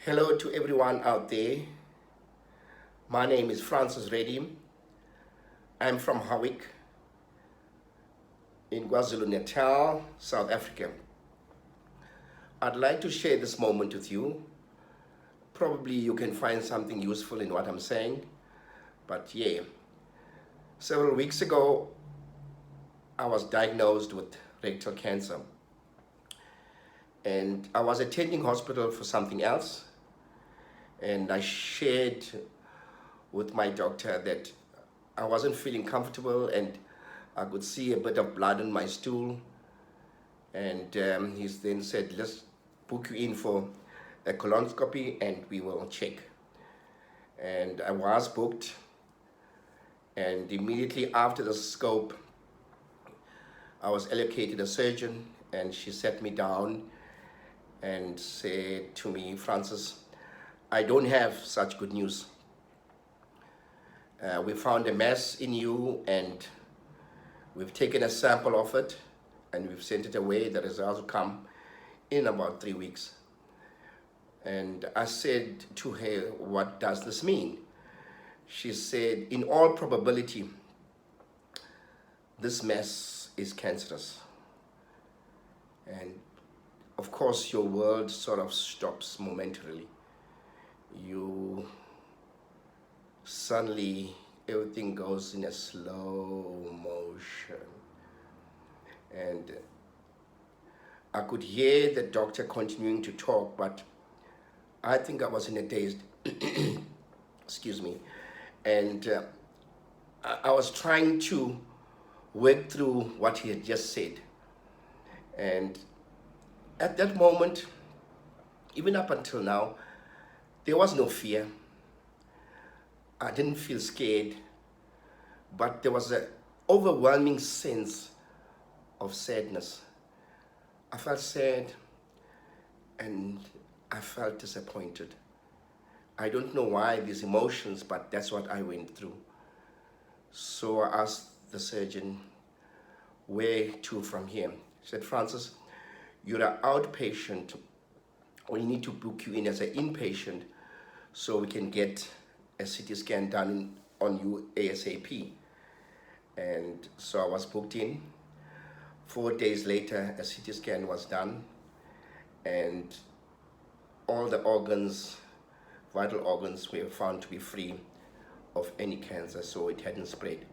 Hello to everyone out there. My name is Francis Rectum. I'm from Howick in KwaZulu-Natal, South Africa. I'd like to share this moment with you. Probably you can find something useful in what I'm saying, but yeah. Several weeks ago, I was diagnosed with rectal cancer, and I was attending hospital for something else, and I shared with my doctor that I wasn't feeling comfortable and I could see a bit of blood in my stool, and he then said, let's book you in for a colonoscopy and we will check. And I was booked, and immediately after the scope I was allocated a surgeon, and she sat me down and said to me, Francis, I don't have such good news. We found a mass in you and we've taken a sample of it and we've sent it away. The results will come in about 3 weeks. And I said to her, what does this mean? She said, in all probability, this mass is cancerous. And of course, your world sort of stops momentarily. You suddenly, everything goes in a slow motion. And I could hear the doctor continuing to talk, but I think I was in a dazed, excuse me, and I was trying to work through what he had just said. And at that moment, even up until now, there was no fear. I didn't feel scared, but there was an overwhelming sense of sadness. I felt sad and I felt disappointed. I don't know why these emotions, but that's what I went through. So I asked the surgeon, where to from here? He said, Francis, you're an outpatient. We need to book you in as an inpatient so we can get a CT scan done on you ASAP. And so I was booked in. 4 days later, a CT scan was done, and all the organs, vital organs, were found to be free of any cancer, so it hadn't spread.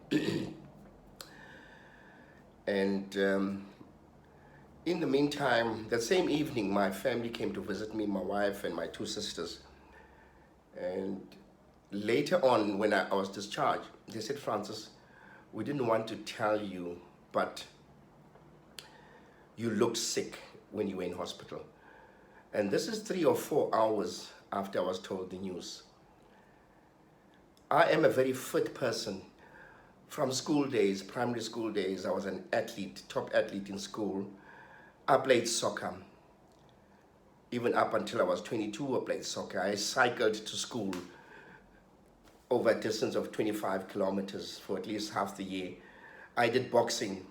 And in the meantime, that same evening, my family came to visit me, my wife and my 2 sisters. And later on, when I was discharged, they said, Francis, we didn't want to tell you, but you looked sick when you were in hospital. And this is 3 or 4 hours after I was told the news. I am a very fit person. From school days, primary school days, I was an athlete, top athlete in school. I played soccer. Even up until I was 22, I played soccer. I cycled to school over a distance of 25 kilometers for at least half the year. I did boxing.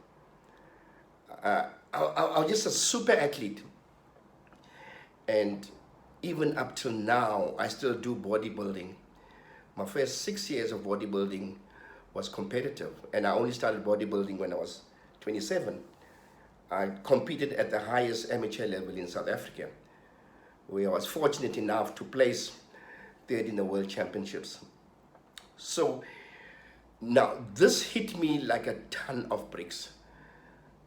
I was just a super athlete. And even up till now, I still do bodybuilding. My first 6 years of bodybuilding was competitive, and I only started bodybuilding when I was 27. I competed at the highest amateur level in South Africa, where I was fortunate enough to place 3rd in the World Championships. So now this hit me like a ton of bricks,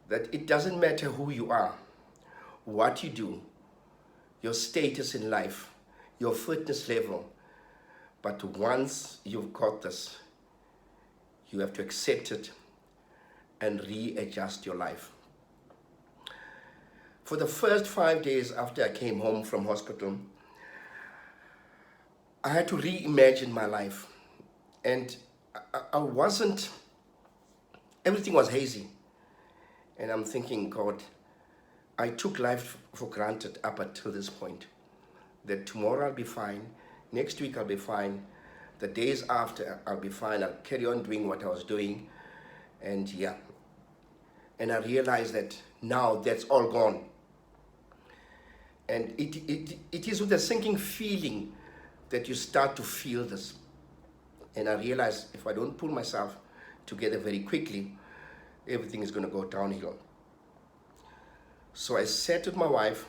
that it doesn't matter who you are, what you do, your status in life, your fitness level, but once you've got this, you have to accept it and readjust your life. For the first 5 days after I came home from hospital, I had to reimagine my life. And I wasn't, everything was hazy. And I'm thinking, God, I took life for granted up until this point. That tomorrow I'll be fine, next week I'll be fine, the days after I'll be fine, I'll carry on doing what I was doing. And yeah, and I realized that now that's all gone. And it is with a sinking feeling that you start to feel this. And I realized if I don't pull myself together very quickly, everything is going to go downhill. So I sat with my wife,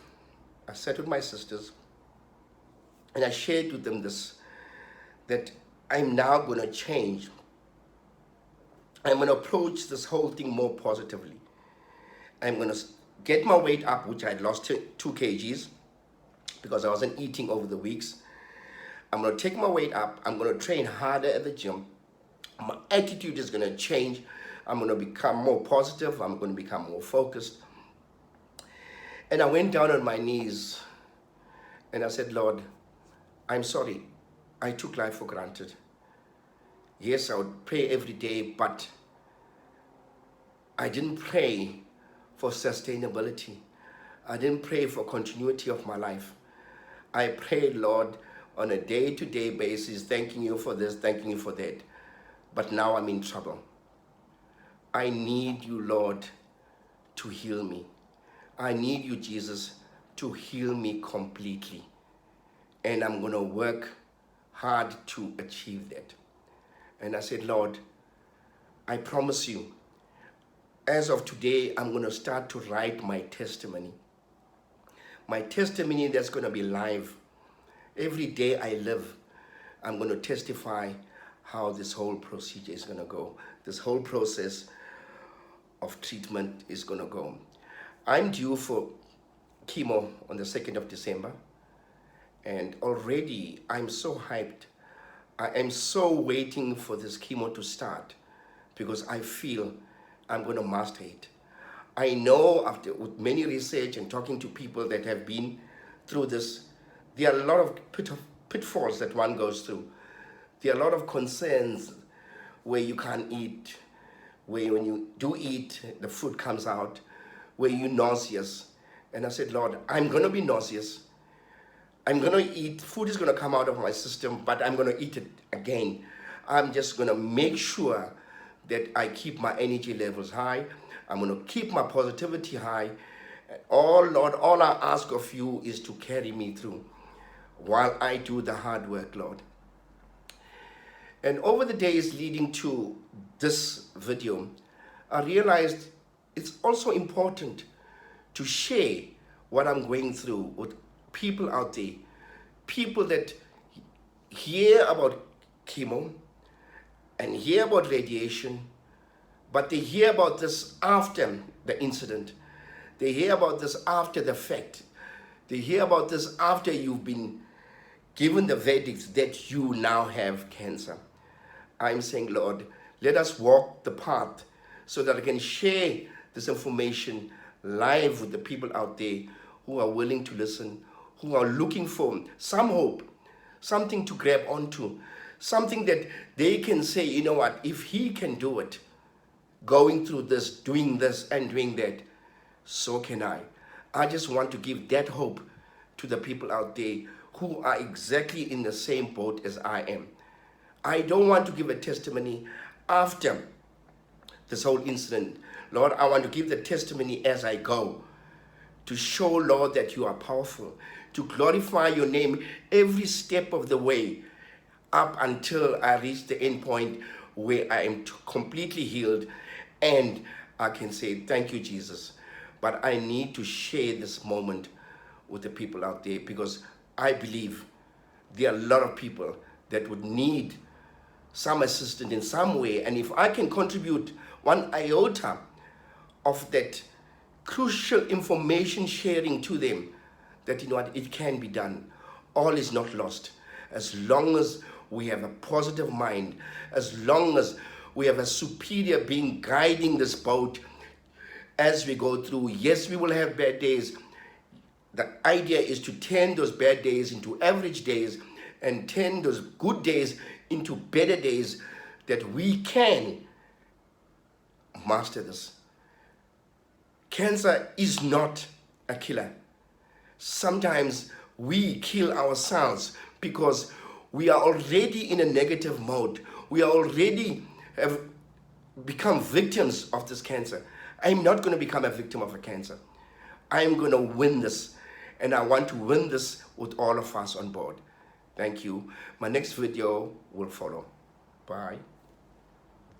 I sat with my sisters, and I shared with them this, that I'm now going to change. I'm going to approach this whole thing more positively. I'm going to get my weight up, which I had lost 2 kgs because I wasn't eating over the weeks. I'm going to take my weight up. I'm going to train harder at the gym. My attitude is going to change. I'm going to become more positive. I'm going to become more focused. And I went down on my knees and I said, Lord, I'm sorry. I took life for granted. Yes, I would pray every day, but I didn't pray for sustainability. I didn't pray for continuity of my life. I prayed, Lord, on a day-to-day basis, thanking you for this, thanking you for that. But now I'm in trouble. I need you, Lord, to heal me. I need you, Jesus, to heal me completely. And I'm going to work hard to achieve that. And I said, Lord, I promise you, as of today, I'm going to start to write my testimony. My testimony that's going to be live. Every day I live, I'm going to testify how this whole procedure is going to go. This whole process of treatment is going to go. I'm due for chemo on the 2nd of December. And already I'm so hyped. I am so waiting for this chemo to start because I feel I'm going to master it. I know after with many research and talking to people that have been through this, there are a lot of pitfalls that one goes through. There are a lot of concerns where you can't eat, where when you do eat, the food comes out, where you're nauseous. And I said, Lord, I'm going to be nauseous. I'm going to eat, food is going to come out of my system, but I'm going to eat it again. I'm just going to make sure that I keep my energy levels high. I'm going to keep my positivity high. Lord, all I ask of you is to carry me through while I do the hard work, Lord. And over the days leading to this video, I realized it's also important to share what I'm going through with people out there, people that hear about chemo and hear about radiation, but they hear about this after the incident. They hear about this after the fact. They hear about this after you've been given the verdict that you now have cancer. I'm saying, Lord, let us walk the path so that I can share this information live with the people out there who are willing to listen, who are looking for some hope, something to grab onto, something that they can say, you know what, if he can do it, going through this, doing this and doing that, so can I. I just want to give that hope to the people out there who are exactly in the same boat as I am. I don't want to give a testimony after this whole incident. Lord, I want to give the testimony as I go, to show, Lord, that you are powerful, to glorify your name every step of the way up until I reach the end point where I am completely healed and I can say, thank you, Jesus. But I need to share this moment with the people out there because I believe there are a lot of people that would need some assistance in some way. And if I can contribute one iota of that crucial information sharing to them, that you know what, it can be done. All is not lost. As long as we have a positive mind, as long as we have a superior being guiding this boat as we go through. Yes, we will have bad days. The idea is to turn those bad days into average days and turn those good days into better days, that we can master this. Cancer is not a killer. Sometimes we kill ourselves because we are already in a negative mode. We are already have become victims of this cancer. I'm not going to become a victim of a cancer. I'm going to win this. And I want to win this with all of us on board. Thank you. My next video will follow. Bye.